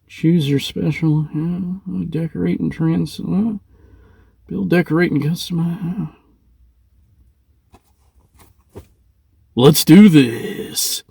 Choose your special. Decorate and build, decorate, and customize. Let's do this.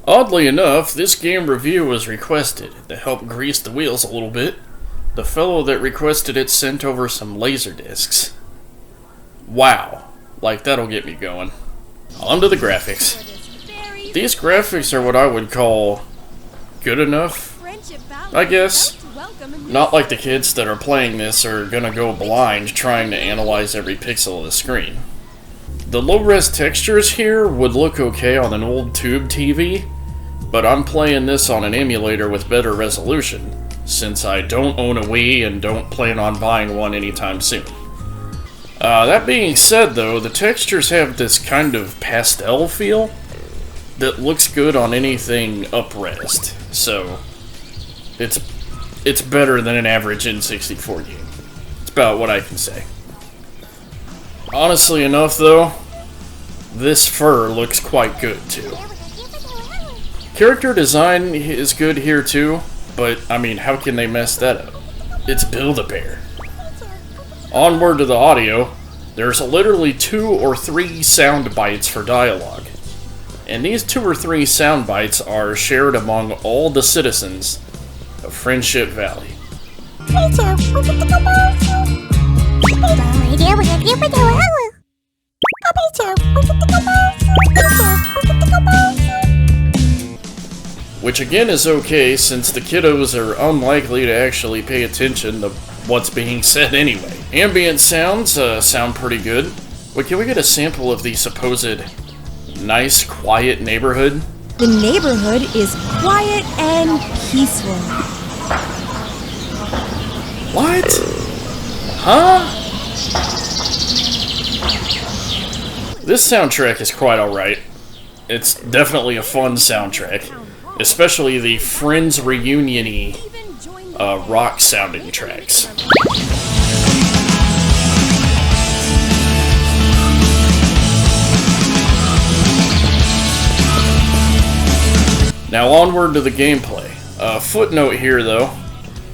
Oddly enough, this game review was requested to help grease the wheels a little bit. The fellow that requested it sent over some laser discs. Wow, like that'll get me going. On to the graphics. These graphics are what I would call good enough, I guess. Not like the kids that are playing this are gonna go blind trying to analyze every pixel of the screen. The low-res textures here would look okay on an old tube TV, but I'm playing this on an emulator with better resolution, since I don't own a Wii and don't plan on buying one anytime soon. That being said though, the textures have this kind of pastel feel that looks good on anything up-resed, so it's better than an average N64 game. It's about what I can say. Honestly enough though, this fur looks quite good too. Character design is good here too, but I mean, how can they mess that up? It's Build-A-Bear. Onward to the audio, there's literally 2 or 3 sound bites for dialogue. And these 2 or 3 sound bites are shared among all the citizens of Friendship Valley. Which again is okay, since the kiddos are unlikely to actually pay attention to what's being said anyway. Ambient sounds sound pretty good. Wait, can we get a sample of the supposed nice, quiet neighborhood? The neighborhood is quiet and peaceful. What? Huh? This soundtrack is quite alright. It's definitely a fun soundtrack. Especially the Friends reunion-y rock-sounding tracks. Now onward to the gameplay. Footnote here though,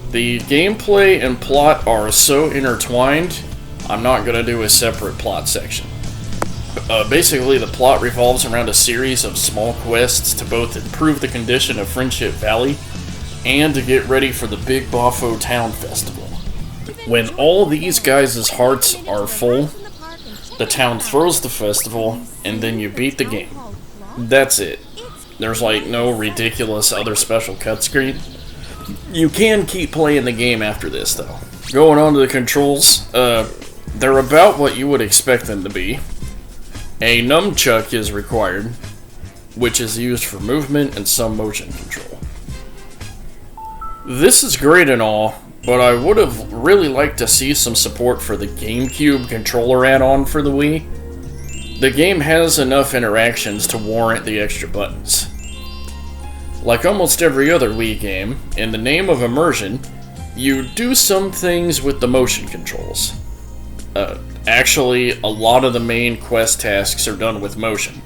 the gameplay and plot are so intertwined, I'm not going to do a separate plot section. Basically, the plot revolves around a series of small quests to both improve the condition of Friendship Valley and to get ready for the Big Bofo Town Festival. When all these guys' hearts are full, the town throws the festival, and then you beat the game. That's it. There's like no ridiculous other special cut screen. You can keep playing the game after this though. Going on to the controls, they're about what you would expect them to be. A nunchuck is required, which is used for movement and some motion control. This is great and all, but I would have really liked to see some support for the GameCube controller add-on for the Wii. The game has enough interactions to warrant the extra buttons. Like almost every other Wii game, in the name of immersion, you do some things with the motion controls. Actually, a lot of the main quest tasks are done with motion.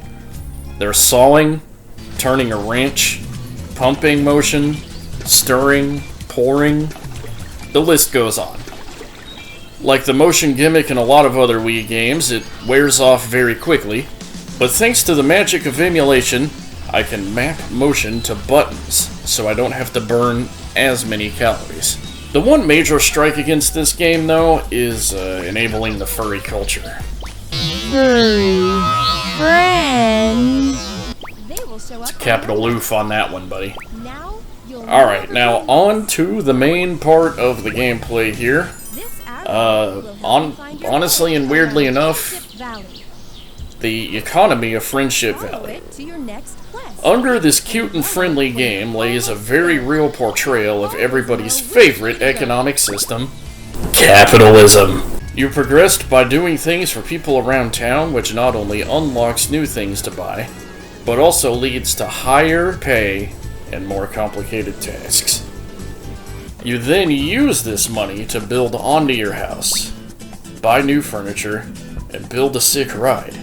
There's sawing, turning a wrench, pumping motion, stirring, pouring, the list goes on. Like the motion gimmick in a lot of other Wii games, it wears off very quickly, but thanks to the magic of emulation, I can map motion to buttons, so I don't have to burn as many calories. The one major strike against this game, though, is enabling the furry culture. Furry friends. It's a capital oof on that one, buddy. Alright, now on to the main part of the gameplay here. Honestly and weirdly enough, the economy of Friendship Valley. Under this cute and friendly game lays a very real portrayal of everybody's favorite economic system, capitalism. You progressed by doing things for people around town, which not only unlocks new things to buy, but also leads to higher pay and more complicated tasks. You then use this money to build onto your house, buy new furniture, and build a sick ride.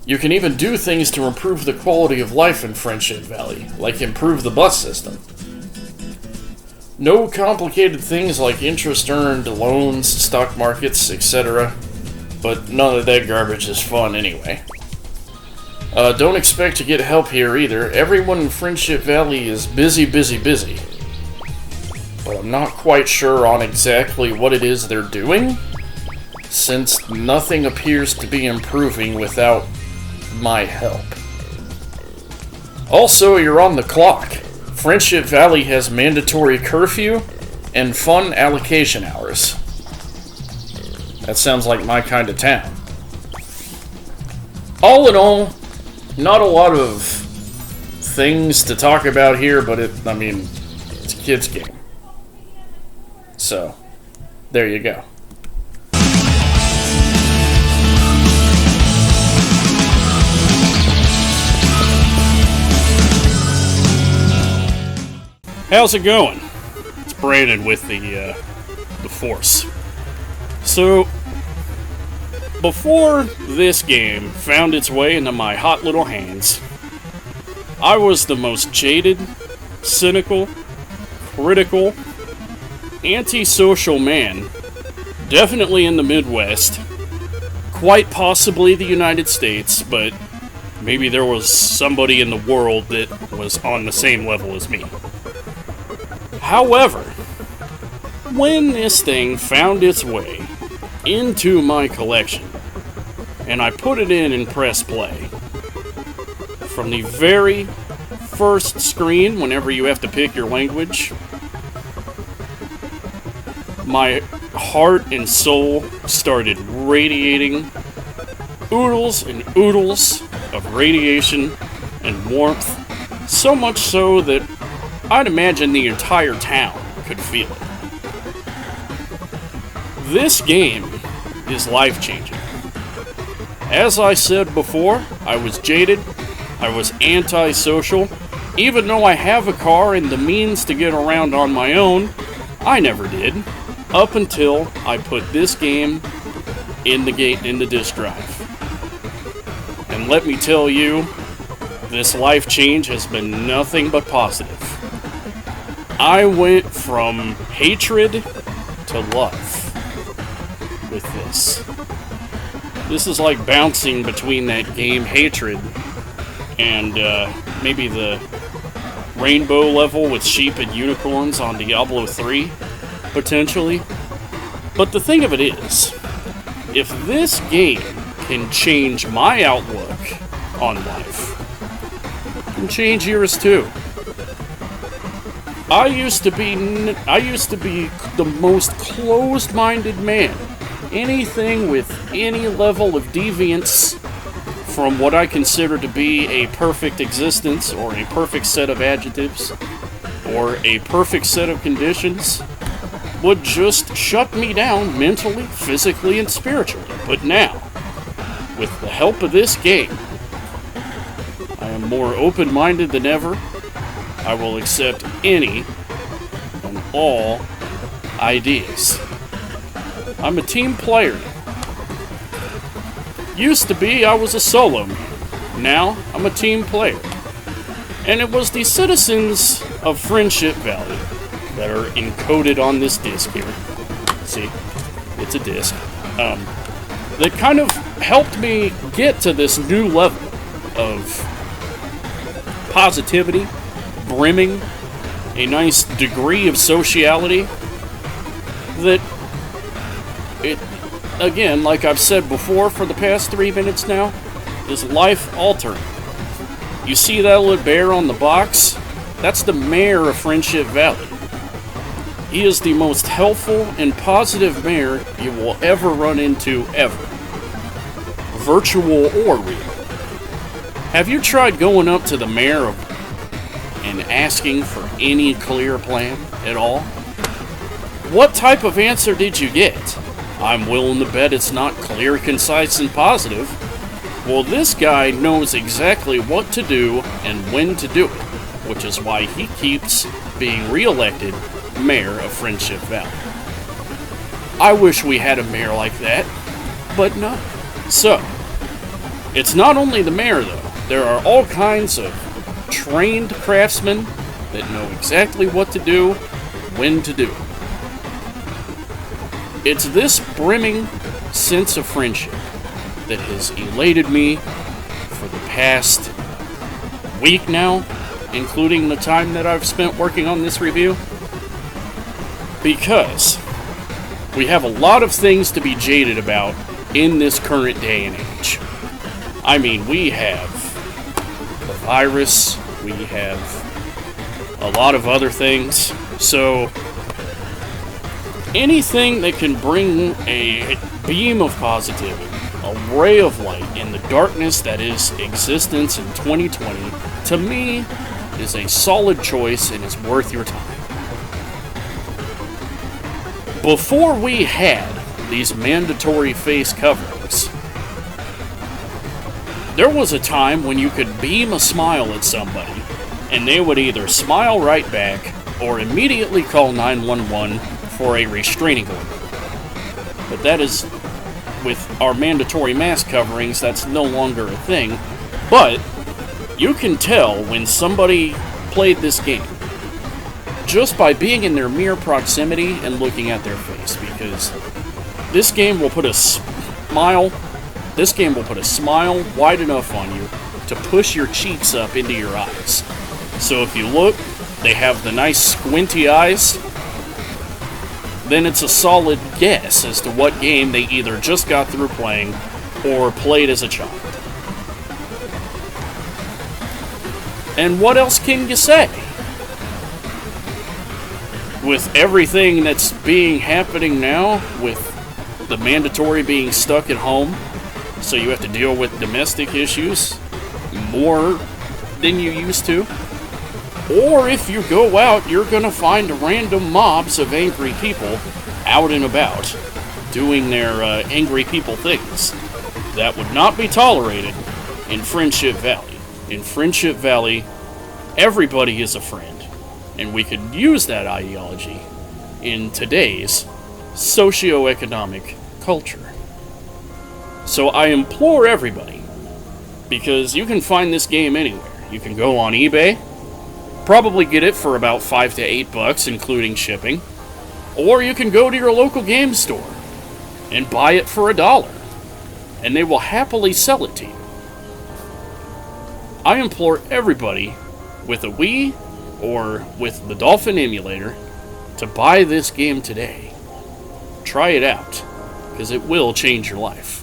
You can even do things to improve the quality of life in Friendship Valley, like improve the bus system. No complicated things like interest earned, loans, stock markets, etc. But none of that garbage is fun anyway. Don't expect to get help here either. Everyone in Friendship Valley is busy. But I'm not quite sure on exactly what it is they're doing, since nothing appears to be improving without my help. Also, you're on the clock. Friendship Valley has mandatory curfew and fun allocation hours. That sounds like my kind of town. All in all, not a lot of things to talk about here, but it's a kid's game. So, there you go. How's it going? It's Brandon with the Force. So, before this game found its way into my hot little hands, I was the most jaded, cynical, critical, antisocial man, definitely in the Midwest, quite possibly the United States, but maybe there was somebody in the world that was on the same level as me. However, when this thing found its way into my collection, and I put it in and pressed play, from the very first screen, whenever you have to pick your language, my heart and soul started radiating oodles and oodles of radiation and warmth, so much so that I'd imagine the entire town could feel it. This game is life-changing. As I said before, I was jaded, I was antisocial. Even though I have a car and the means to get around on my own, I never did, up until I put this game in the disk drive. And let me tell you, this life change has been nothing but positive. I went from hatred to love with this. This is like bouncing between that game hatred and maybe the rainbow level with sheep and unicorns on Diablo 3, potentially. But the thing of it is, if this game can change my outlook on life, it can change yours too. I used to be the most closed-minded man. Anything with any level of deviance from what I consider to be a perfect existence, or a perfect set of adjectives, or a perfect set of conditions, would just shut me down mentally, physically, and spiritually. But now, with the help of this game, I am more open-minded than ever. I will accept any and all ideas. I'm a team player. Used to be, I was a solo man. Now, I'm a team player. And it was the citizens of Friendship Valley that are encoded on this disc here. See, it's a disc. That kind of helped me get to this new level of positivity, brimming, a nice degree of sociality that it, again, like I've said before for the past 3 minutes now, is life-altering. You see that little bear on the box? That's the mayor of Friendship Valley. He is the most helpful and positive mayor you will ever run into, ever. Virtual or real. Have you tried going up to the mayor and asking for any clear plan at all? What type of answer did you get? I'm willing to bet it's not clear, concise, and positive. Well, this guy knows exactly what to do and when to do it, which is why he keeps being re-elected mayor of Friendship Valley. I wish we had a mayor like that, but no. So, it's not only the mayor though. There are all kinds of trained craftsmen that know exactly what to do, when to do it. It's this brimming sense of friendship that has elated me for the past week now, including the time that I've spent working on this review, because we have a lot of things to be jaded about in this current day and age. I mean, we have the virus, we have a lot of other things, so anything that can bring a beam of positivity, a ray of light in the darkness that is existence in 2020, to me, is a solid choice and is worth your time. Before we had these mandatory face coverings, there was a time when you could beam a smile at somebody, and they would either smile right back or immediately call 911 for a restraining order. But that is, with our mandatory mask coverings, that's no longer a thing. But you can tell when somebody played this game just by being in their mere proximity and looking at their face, because this game will put a smile wide enough on you to push your cheeks up into your eyes. So if you look, they have the nice squinty eyes, then it's a solid guess as to what game they either just got through playing or played as a child. And what else can you say? With everything that's happening now, with the mandatory being stuck at home, so you have to deal with domestic issues more than you used to. Or if you go out, you're gonna find random mobs of angry people out and about, doing their angry people things. That would not be tolerated in Friendship Valley. In Friendship Valley, everybody is a friend, and we could use that ideology in today's socio-economic culture. So I implore everybody, because you can find this game anywhere. You can go on eBay, probably get it for about $5 to $8, including shipping. Or you can go to your local game store and buy it for $1, and they will happily sell it to you. I implore everybody with a Wii or with the Dolphin emulator to buy this game today. Try it out, because it will change your life.